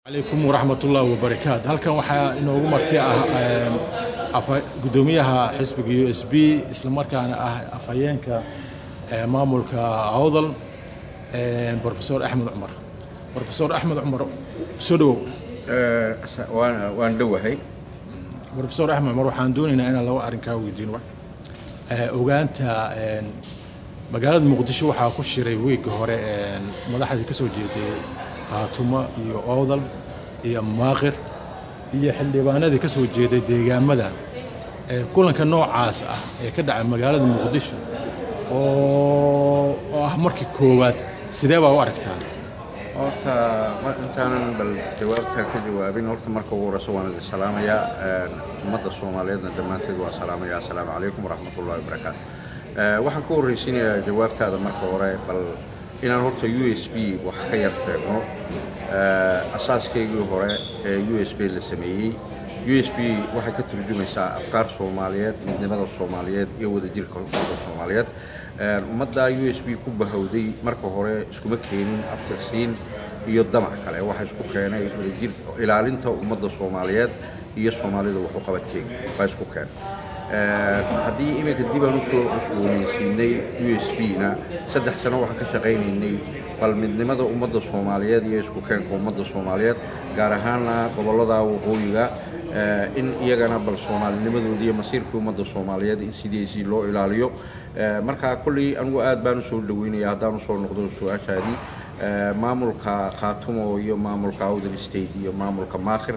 عليكم ورحمة الله وبركاته. هل كان وحنا إنه مرتي قدوميها حزب USB إسلام مركان أفيانك مامولك عوضل بروفيسور أحمد عمر. بروفيسور أحمد عمر سدو وان دوهي بروفيسور أحمد عمر waxaan doonaynaa inaan laba arrin ka weydiino ogaanta magaalada Muqdisho waxa ku shiray weeyga hore madaxdii ka soo jeeday qaatumo iyo oodal iyo maaqir iyo xildhibaanadii ka soo jeeday deegaamada kulanka noocaas ah ee ka dhacay magaalada Muqdisho oo markii koowaad sidee baa u aragtaan horta intaanan bal jawaabta ka jawaabin horta marka ugu horeysa waan salaamayaa ummadda Soomaaliyeedna dhammaanteed waan salaamayaa assalaamu calaykum waraxmatullaahi wabarakaatuh waxaan ku horeysiinayaa jawaabtaada marka hore bal inaan horta USB wax ka yar sheegno asaaskaygu hore ee USB la sameeyay USB waxay ka turjumaysaa afkaar Soomaaliyeed midnimada Soomaaliyeed iyo wadajirka ummadda Soomaaliyeed ummadda USB ku bahawday marka hore iskuma keenin abtirsiin iyo damac kale waxa isku keenay wadajir ilaalinta ummadda Soomaaliyeed iyo Soomaalida wax u qabadkeega waa isku keenay haddii imika dib aan u soo cusboonaysiinay USB-na 3 sano waxa ka shaqaynaynay bal midnimada ummadda Soomaaliyeed iyo isku keenka ummadda Soomaaliyeed gaar ahaan gobolada waqooyiga in iyagana bal Soomaalinimadooda iyo masiirka ummadda Soomaaliyeed in sideesii loo ilaaliyo marka kulli anigu aad baan u soo dhaweynayaa haddaan u soo noqdo su'aashaadii maamulka qaatumo iyo maamulka Awdal State iyo maamulka Maakhir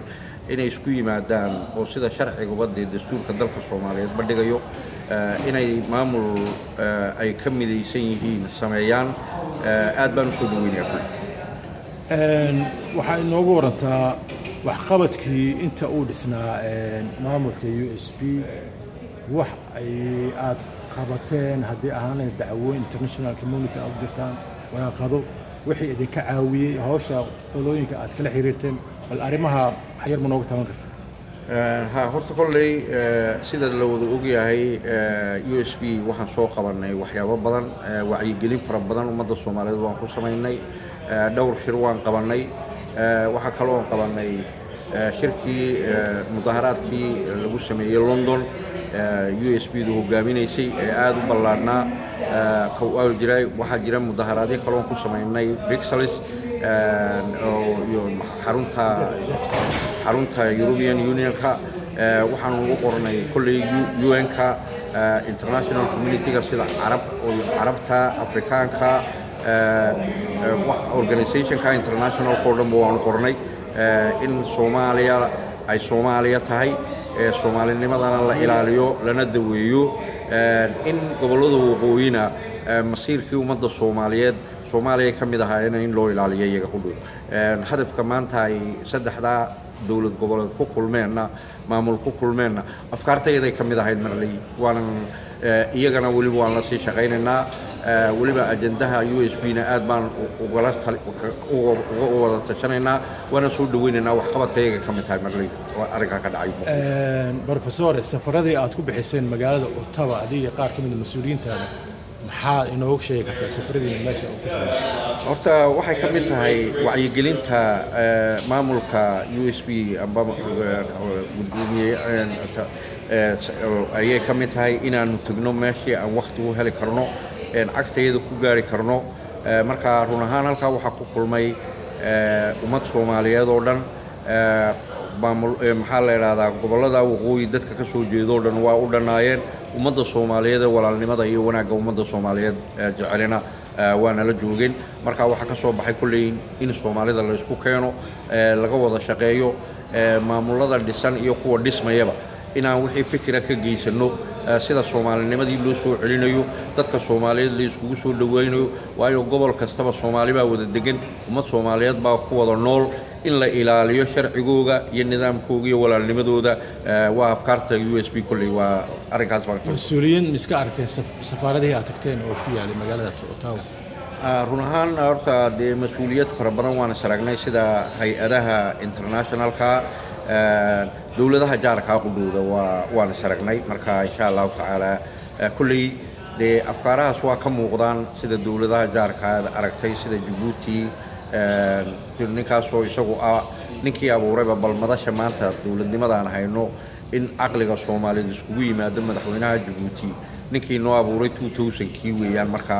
inay isku yimaadaan oo sida sharciga wadada dastuurka dalka Soomaaliyeed badhigayo inay maamul ay ka midaysan yihiin sameeyaan aad baan u soo dhaweynayaa waxa inoogu warantaa wax qabadkii inta uu dhisnaa maamulka USB wax ay aad qabateen haddii ahaanay dacwo international community aad jirtaan waqado wixii idinka caawiyay hawsha qolooyinka aad kala xiriirteen bal arimaha xayir ma noogu taban kartaa horta kolley sida la wada ogyahay USB waxaan soo qabanay waxyaabo badan wacyigelin fara badan ummadda Soomaaliyeed waan ku sameynay dhowr shir waan qabanay waxa kale oo qabanay shirkii mudaharaadkii lagu sameeyay London USB du hogaaminaysay aad u ballaadnaa waxaa jira mudaharaadyo kale oo ku sameynay Brussels oo xarunta European Union-ka waxaan ugu qornay kulli UN-ka international community-ga sida Carabta Afrikaanka organization-ka international program waan qornay in Soomaaliya ay Soomaaliya tahay Soomaalinimadana la ilaaliyo lana daweeyo in gobolada waqooyina masiirkii ummadda Soomaaliyeed Soomaaliya ka mid ahaayeen in loo ilaaliyo iyaga ku dhow hadafka maanta ay saddexda dawlad goboleed ku kulmeenna maamul ku kulmeenna afkaartayda ka mid ahayd marley waan iyagana wali waan la sii shaqaynaynaa waliba ajendaha USB-na aad baan uga wada tashanaynaa waana soo dhaweynaynaa wax qabadkayga ka mid tahay marley arrinka ka dhacay Professor safaradii aad ku bixiseen magaalada Ottawa adiga qaar ka mid ah mas'uuliyiintaada maxaa inoo sheegi kartaa safaradii meesha oo ku socda horta waxay ka mid tahay wacyigelinta maamulka USB amba gudoomiye ayay ka mid tahay inaanu tagno meeshii aan waqti u heli karno cagtayada ku gaari karno marka run ahaan halka waxa ku kulmay ummad Soomaaliyeed oo dhan maxaa la yiraahdaa gobolada waqooyi dadka ka soo jeedo dhan waa u dhanaayeen ummadda Soomaaliyeed walaalnimada iyo wanaagga ummadda Soomaaliyeed jecelina waana la joogeen marka waxa ka soo baxay kulleey in Soomaalida la isku keeno laga wada shaqeeyo maamulada dhisan iyo kuwa dhismayaba inaan wixii fikir ka geysano sida Soomaalinimadii loo soo celinayo dadka Soomaaliyeed la isku soo dhaweynayo waayo gobol kastaba Soomaali baa wada degan ummad Soomaaliyeed baa ku wada nool in la ilaaliyo sharcigooda iyo nidaamkooda iyo walaalnimadooda waa afkaarta USB kulli waa arrinkaas baan mas'uuliyiin miska aragtay safaaradii aad tagteen oo ku yaalay magaalada Ottawa run ahaan horta dee mas'uuliyad fara badan waan saragnay sida hay'adaha internationalka dawladaha jaarka qudooda waan saragnay marka insha Allah taala kulli dee afkaarahaas waa ka muuqdaan sida dawladaha jaarka aragtay sida Djibouti ninkaasoo isagu ninkii abuurayba bal madasha maanta dowladnimadaan hayno in aqliga Soomaaliyeed iskugu yimaado madaxweynaha Djibouti ninkii noo abuuray 2000kii weeyaan marka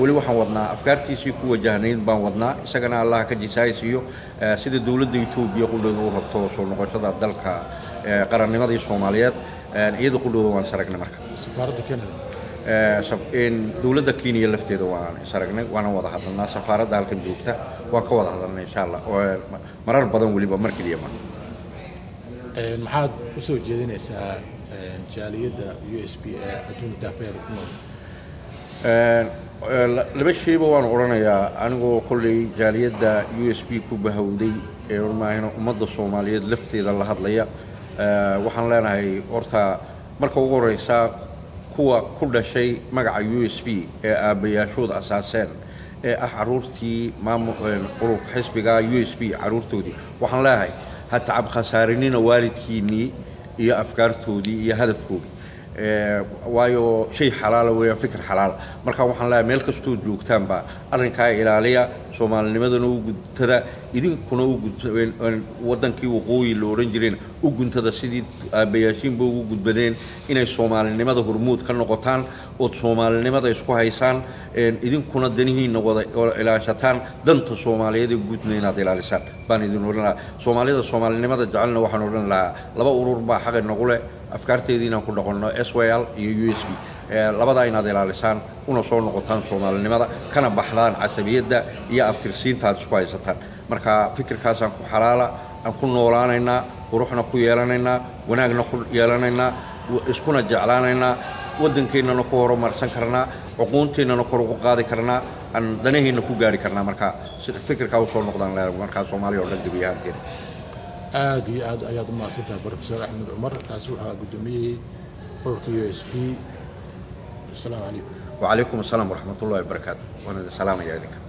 wali waxaan wadnaa afkaartiisii ku wajahnayn baan wadnaa isagana Allah ka jisaysiyo sida dowladda Itoobiya qudhooda u rabto soo noqoshada dalka qarannimadii Soomaaliyeed iyada qudhooda waan saragnay marka safaaradda Canada in dowladda Kenya lafteeda waan saragnay waana wada hadalnaa safaaradda halkan joogta waan ka wada hadalnaa insha Allah marar badan waliba markii liyama maxaad u soo jeedinaysaa jaaliyadda USB ee adduunka daafeeda ku nool laba shayba waan oranayaa anigoo kolley jaaliyadda USB ku bahawday ee maahina ummadda Soomaaliyeed lafteeda la hadlaya waxaan leenahay horta marka ugu horeysa kuwa ku dhashay magaca USB ee aabayaashood asaaseen ee caruurtii ururka xisbiga USB caruurtoodii waxaan leeyahay ha tacab khasaarinina waalidkiinii iyo afkaartoodii iyo hadafkoodii waayo shay xalaal weeyaan fikir xalaal marka waxaan leeyahay meel kastoo joogtaanba arrinka ilaaliya Soomaalinimadana u gudtada idinkuna u gudbeen wadankii waqooyi loo oran jireen u guntada sidii aabayaashiinba ugu gudbadeen inay Soomaalinimada hormuud ka noqotaan oo Soomaalinimada isku haysaan idinkuna danihiina wada ilaashataan danta Soomaaliyeed ee gudna inaad ilaalisaan baan idin oranaa Soomaalinimada jecelna waxaan oran lahaa laba urur baa xaq inagu leh afkaarteediina ku dhaqanno SYL iyo USB labada inaad ilaalisaan una soo noqotaan Soomaalinimada kana baxdaan casabiyada iyo abtirsiinta aad isku haysataan marka fikirkaasaan ku xalaala aan ku noolaanaynaa quruxna ku yeelanaynaa wanaagna ku yeelanaynaa iskuna jeclaanaynaa waddankeennana ku horumarsan karnaa xuquuqteennana kor ugu qaadi karnaa aan danaheena ku gaari karnaa marka fikirka u soo noqdaan marka Soomaaliya oo dhan dibiyaanteena aad iyo aad ayaad u mahadsantahay Professor Axmed Cumar kaasi waxa gudoomiyay ururka USB السلام عليكم وعليكم السلام ورحمة الله وبركاته وانا السلام عليكم